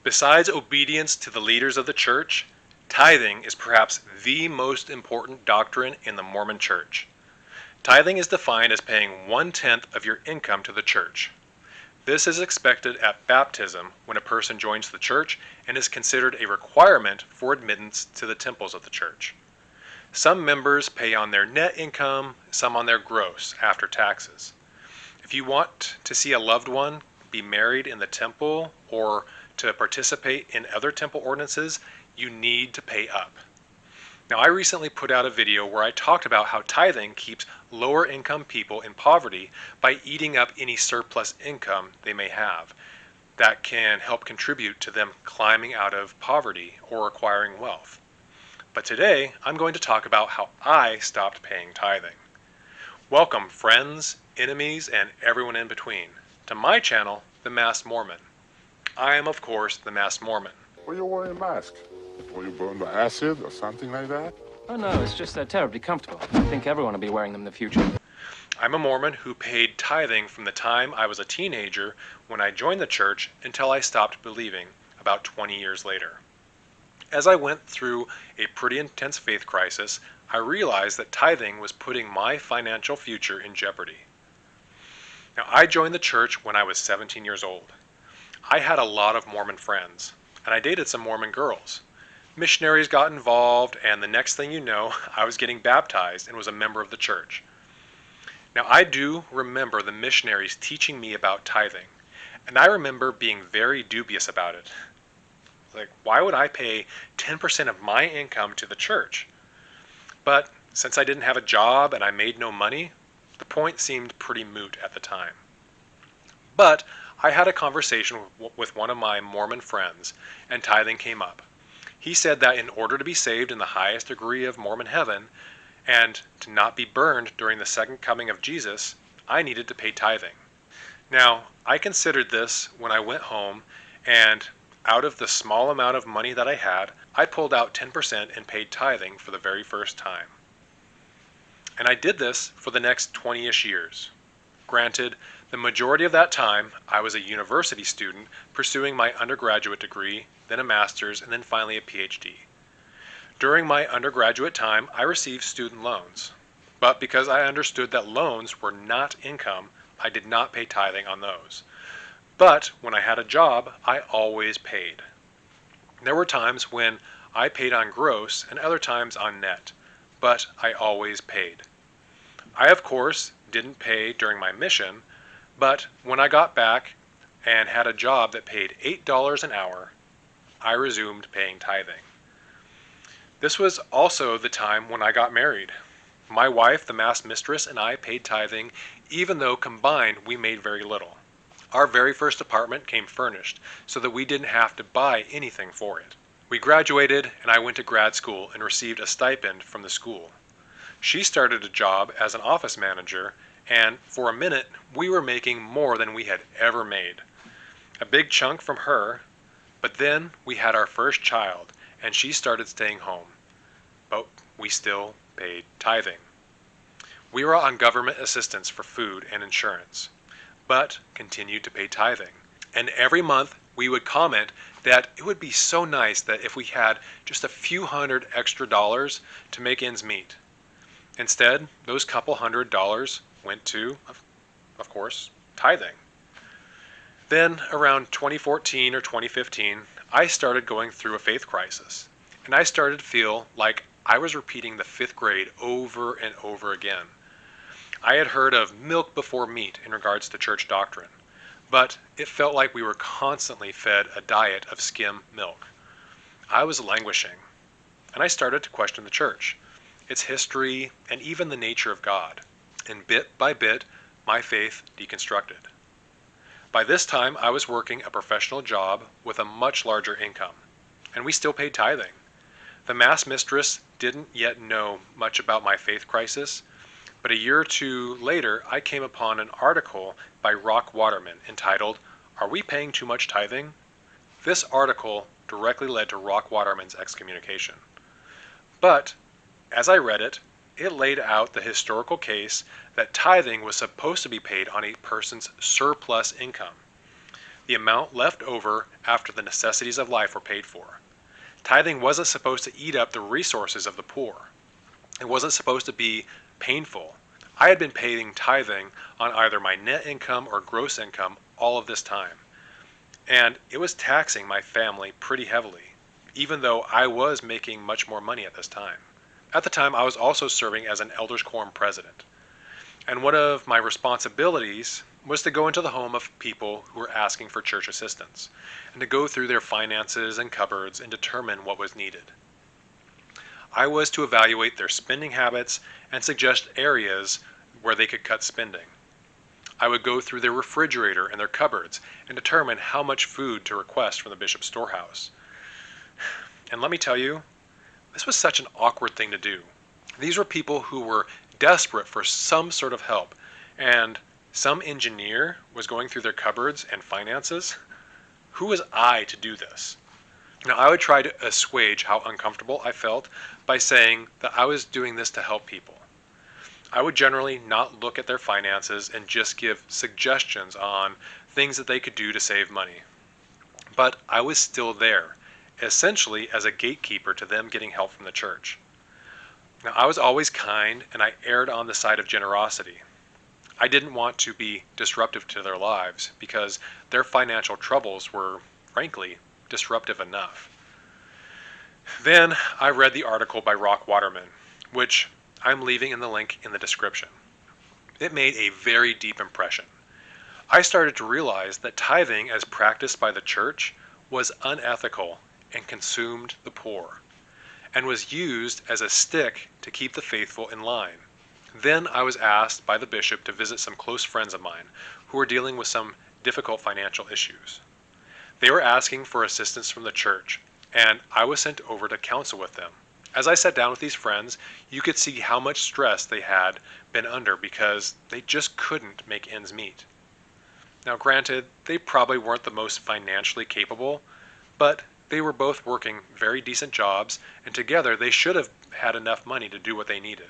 Besides obedience to the leaders of the church, tithing is perhaps the most important doctrine in the Mormon church. Tithing is defined as paying 1/10 of your income to the church. This is expected at baptism when a person joins the church and is considered a requirement for admittance to the temples of the church. Some members pay on their net income, some on their gross after taxes. If you want to see a loved one be married in the temple or to participate in other temple ordinances, you need to pay up. Now, I recently put out a video where I talked about how tithing keeps lower income people in poverty by eating up any surplus income they may have. That can help contribute to them climbing out of poverty or acquiring wealth. But today, I'm going to talk about how I stopped paying tithing. Welcome, friends, enemies, and everyone in between, to my channel, The Masked Mormon. I am, of course, The Masked Mormon. Why are you wearing a mask? Were you burned by acid or something like that? Oh no, it's just they're terribly comfortable. I think everyone will be wearing them in the future. I'm a Mormon who paid tithing from the time I was a teenager when I joined the church until I stopped believing about 20 years later. As I went through a pretty intense faith crisis, I realized that tithing was putting my financial future in jeopardy. Now, I joined the church when I was 17 years old. I had a lot of Mormon friends, and I dated some Mormon girls. Missionaries got involved, and the next thing you know, I was getting baptized and was a member of the church. Now, I do remember the missionaries teaching me about tithing, and I remember being very dubious about it. Like, why would I pay 10% of my income to the church? But since I didn't have a job and I made no money, the point seemed pretty moot at the time. But I had a conversation with one of my Mormon friends, and tithing came up. He said that in order to be saved in the highest degree of Mormon heaven, and to not be burned during the second coming of Jesus, I needed to pay tithing. Now, I considered this when I went home, and out of the small amount of money that I had, I pulled out 10% and paid tithing for the very first time. And I did this for the next 20-ish years. Granted, the majority of that time, I was a university student pursuing my undergraduate degree, then a master's, and then finally a PhD. During my undergraduate time, I received student loans. But because I understood that loans were not income, I did not pay tithing on those. But when I had a job, I always paid. There were times when I paid on gross and other times on net, but I always paid. I, of course, didn't pay during my mission, but when I got back and had a job that paid $8 an hour, I resumed paying tithing. This was also the time when I got married. My wife, the masked mistress, and I paid tithing, even though combined we made very little. Our very first apartment came furnished, so that we didn't have to buy anything for it. We graduated, and I went to grad school and received a stipend from the school. She started a job as an office manager, and for a minute, we were making more than we had ever made. A big chunk from her, but then we had our first child, and she started staying home. But we still paid tithing. We were on government assistance for food and insurance, but continued to pay tithing. And every month we would comment that it would be so nice that if we had just a few hundred extra dollars to make ends meet. Instead, those couple $100 went to, of course, tithing. Then around 2014 or 2015, I started going through a faith crisis, and I started to feel like I was repeating the 5th grade over and over again. I had heard of milk before meat in regards to church doctrine, but it felt like we were constantly fed a diet of skim milk. I was languishing, and I started to question the church, its history, and even the nature of God. And bit by bit, my faith deconstructed. By this time, I was working a professional job with a much larger income, and we still paid tithing. The masked mistress didn't yet know much about my faith crisis, but a year or two later, I came upon an article by Rock Waterman entitled, "Are We Paying Too Much Tithing?" This article directly led to Rock Waterman's excommunication. But as I read it, it laid out the historical case that tithing was supposed to be paid on a person's surplus income. the amount left over after the necessities of life were paid for. Tithing wasn't supposed to eat up the resources of the poor. It wasn't supposed to be painful. I had been paying tithing on either my net income or gross income all of this time, and it was taxing my family pretty heavily, even though I was making much more money at this time. At the time, I was also serving as an elders quorum president, and one of my responsibilities was to go into the home of people who were asking for church assistance, and to go through their finances and cupboards and determine what was needed. I was to evaluate their spending habits and suggest areas where they could cut spending. I would go through their refrigerator and their cupboards and determine how much food to request from the bishop's storehouse. And let me tell you, this was such an awkward thing to do. These were people who were desperate for some sort of help, and some engineer was going through their cupboards and finances. Who was I to do this? Now, I would try to assuage how uncomfortable I felt by saying that I was doing this to help people. I would generally not look at their finances and just give suggestions on things that they could do to save money. But I was still there, essentially as a gatekeeper to them getting help from the church. Now, I was always kind, and I erred on the side of generosity. I didn't want to be disruptive to their lives because their financial troubles were, frankly, disruptive enough. Then I read the article by Rock Waterman, which I'm leaving in the link in the description. It made a very deep impression. I started to realize that tithing as practiced by the church was unethical and consumed the poor, and was used as a stick to keep the faithful in line. Then I was asked by the bishop to visit some close friends of mine who were dealing with some difficult financial issues. They were asking for assistance from the church, and I was sent over to counsel with them. As I sat down with these friends, you could see how much stress they had been under because they just couldn't make ends meet. Now, granted, they probably weren't the most financially capable, but they were both working very decent jobs, and together they should have had enough money to do what they needed.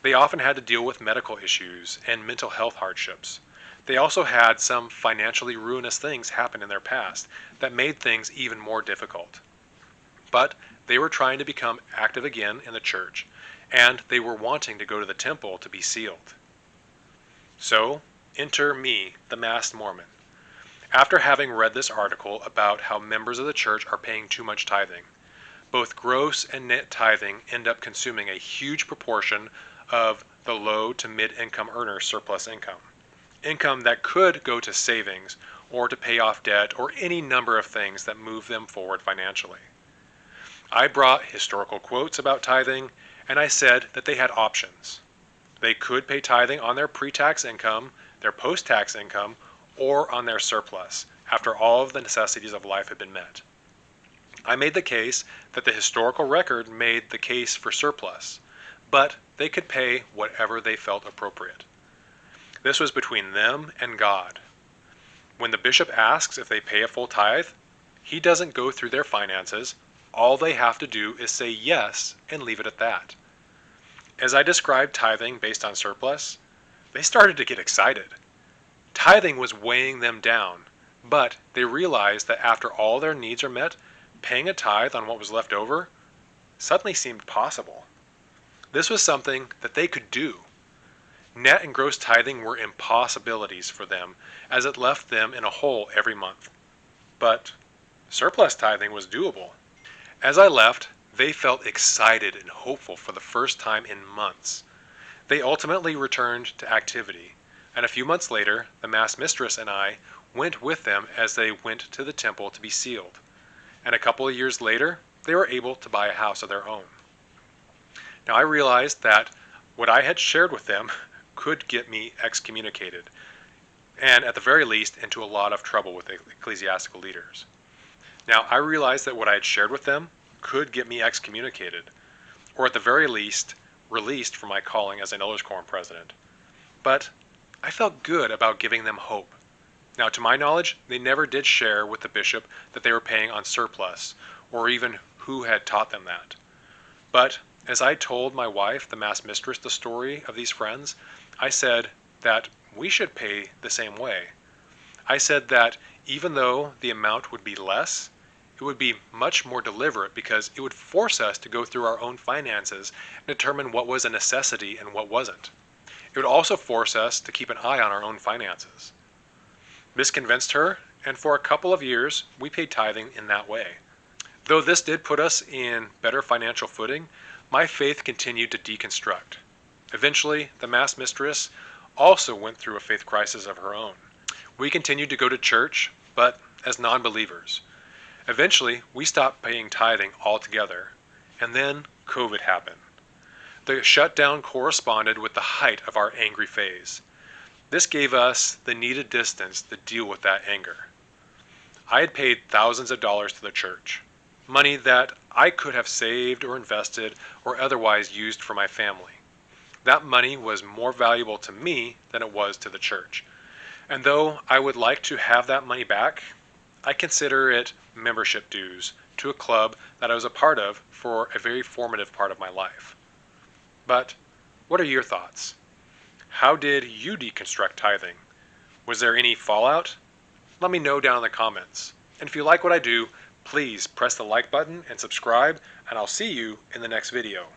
They often had to deal with medical issues and mental health hardships. They also had some financially ruinous things happen in their past that made things even more difficult. But they were trying to become active again in the church, and they were wanting to go to the temple to be sealed. So, enter me, the masked Mormon. After having read this article about how members of the church are paying too much tithing, both gross and net tithing end up consuming a huge proportion of the low to mid-income earner's surplus income. Income that could go to savings or to pay off debt or any number of things that move them forward financially. I brought historical quotes about tithing, and I said that they had options. They could pay tithing on their pre-tax income, their post-tax income, or on their surplus after all of the necessities of life had been met. I made the case that the historical record made the case for surplus, but they could pay whatever they felt appropriate. This was between them and God. When the bishop asks if they pay a full tithe, he doesn't go through their finances. All they have to do is say yes and leave it at that. As I described tithing based on surplus, they started to get excited. Tithing was weighing them down, but they realized that after all their needs are met, paying a tithe on what was left over suddenly seemed possible. This was something that they could do. Net and gross tithing were impossibilities for them, as it left them in a hole every month. But surplus tithing was doable. As I left, they felt excited and hopeful for the first time in months. They ultimately returned to activity, and a few months later, the Mass Mistress and I went with them as they went to the temple to be sealed. And a couple of years later, they were able to buy a house of their own. Now, I realized that what I had shared with them could get me excommunicated, and at the very least into a lot of trouble with ecclesiastical leaders. Now, I realized that what I had shared with them could get me excommunicated, or at the very least, released from my calling as an elders quorum president. But I felt good about giving them hope. Now, to my knowledge, they never did share with the bishop that they were paying on surplus, or even who had taught them that. But as I told my wife, the Mass Mistress, the story of these friends, I said that we should pay the same way. I said that Even though the amount would be less, it would be much more deliberate because it would force us to go through our own finances and determine what was a necessity and what wasn't. It would also force us to keep an eye on our own finances. This convinced her, and for a couple of years, we paid tithing in that way. Though this did put us in better financial footing, my faith continued to deconstruct. Eventually, the mass mistress also went through a faith crisis of her own. We continued to go to church, but as non-believers. Eventually, we stopped paying tithing altogether, and then COVID happened. The shutdown corresponded with the height of our angry phase. This gave us the needed distance to deal with that anger. I had paid thousands of dollars to the church, money that I could have saved or invested or otherwise used for my family. That money was more valuable to me than it was to the church. And though I would like to have that money back, I consider it membership dues to a club that I was a part of for a very formative part of my life. But what are your thoughts? How did you deconstruct tithing? Was there any fallout? Let me know down in the comments. And if you like what I do, please press the like button and subscribe, and I'll see you in the next video.